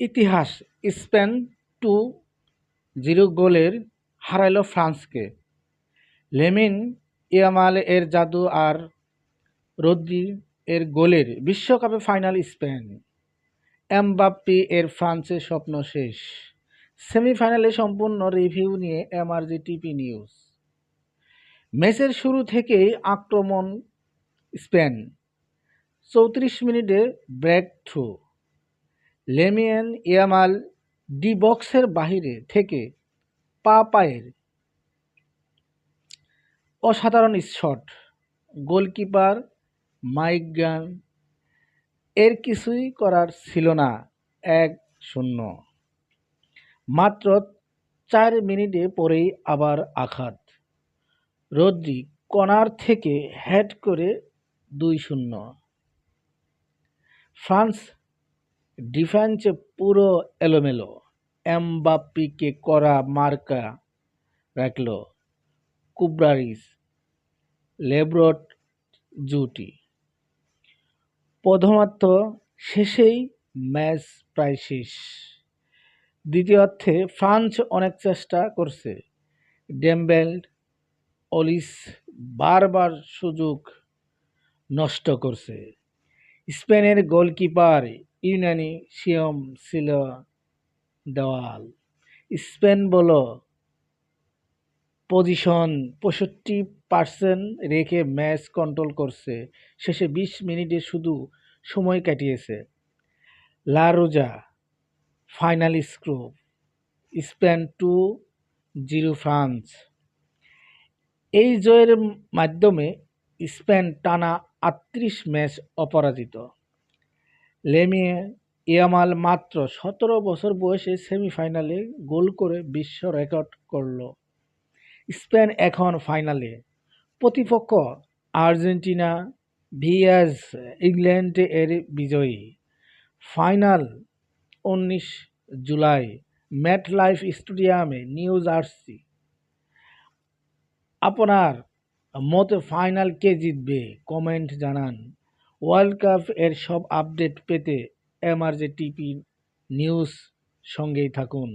ইতিহাস, স্পেন 2-0 গোলের হারালো ফ্রান্সকে। লেমিন ইয়ামাল এর জাদু আর রদ্রি এর গোলের বিশ্বকাপে ফাইনাল স্পেন। এমবাপ্পে এর ফ্রান্সের স্বপ্ন শেষ। সেমিফাইনালে সম্পূর্ণ রিভিউ নিয়ে এমআরজি টিভি নিউজ। ম্যাচের শুরু থেকেই আক্রমণ স্পেন। 34 মিনিটে breakthrough. Lamine Yamal D বক্সের বাহিরে থেকে পায়ের অসাধারণ শট। গোলকিপার মাইগান এর কিছুই করার ছিল না। 1-0। মাত্র 4 মিনিটে পরেই আবার আঘাত। রদ্রি কর্নার থেকে হেড করে 2-0। ফ্রান্স ডিফেন্সে পুরো এলোমেলো। এমবাপ্পেকে কড়া মার্কা রাখল কুবারিস লেব্রট জুটি। প্রথমার্ধ শেষেই ম্যাচ প্রায় শেষ। দ্বিতীয়ার্ধে ফ্রান্স অনেক চেষ্টা করছে। ডেম্বেল অলিস বারবার সুযোগ নষ্ট করছে। স্পেনের গোলকিপার ইউনানি সিয়ম ছিল দেওয়াল। স্পেন বল পজিশন 65% রেখে ম্যাচ কন্ট্রোল করছে। শেষে 20 মিনিটে শুধু সময় কাটিয়েছে। লা রোজা ফাইনাল স্কোর স্পেন 2-0 ফ্রান্স। এই জয়ের মাধ্যমে স্পেন টানা 38 ম্যাচ অপরাজিত। লেমিন ইয়ামাল মাত্র 17 বছর বয়সে সেমিফাইনালে গোল করে বিশ্ব রেকর্ড করল। স্পেন এখন ফাইনালে। প্রতিপক্ষ আর্জেন্টিনা ভিএস ইংল্যান্ড এর বিজয়ী। ফাইনাল 19 জুলাই ম্যাটলাইফ স্টেডিয়ামে নিউ জার্সি। আপনার মতে ফাইনাল কে জিতবে? কমেন্ট জানান। ওয়ার্ল্ড কাপ এর সব আপডেট পেতে এমআরজি টিভি নিউজ সঙ্গেই থাকুন।